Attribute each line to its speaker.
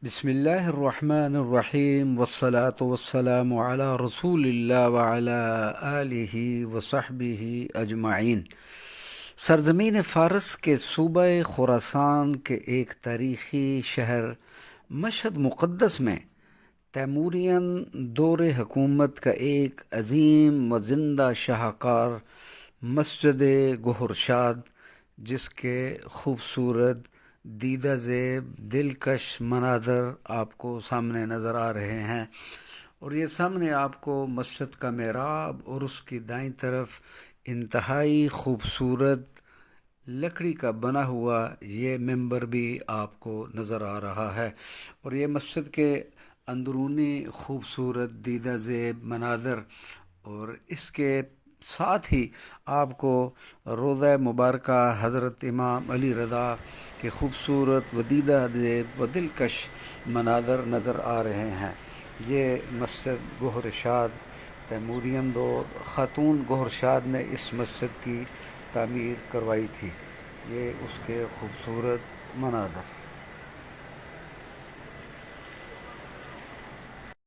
Speaker 1: بسم اللہ الرحمن الرحیم والصلاة والسلام علی رسول اللہ وعلی آلہ وصحبہ اجمعین۔ سرزمین فارس کے صوبہ خراسان کے ایک تاریخی شہر مشہد مقدس میں تیمورین دور حکومت کا ایک عظیم و زندہ شاہکار مسجد گہرشاد، جس کے خوبصورت دیدہ زیب دلکش مناظر آپ کو سامنے نظر آ رہے ہیں، اور یہ سامنے آپ کو مسجد کا محراب اور اس کی دائیں طرف انتہائی خوبصورت لکڑی کا بنا ہوا یہ ممبر بھی آپ کو نظر آ رہا ہے، اور یہ مسجد کے اندرونی خوبصورت دیدہ زیب مناظر، اور اس کے ساتھ ہی آپ کو روضہ مبارکہ حضرت امام علی رضا کے خوبصورت و دیدہ زیب و دلکش مناظر نظر آ رہے ہیں۔ یہ مسجد گہرشاد تیمورین دور خاتون گہرشاد نے اس مسجد کی تعمیر کروائی تھی۔ یہ اس کے خوبصورت مناظر۔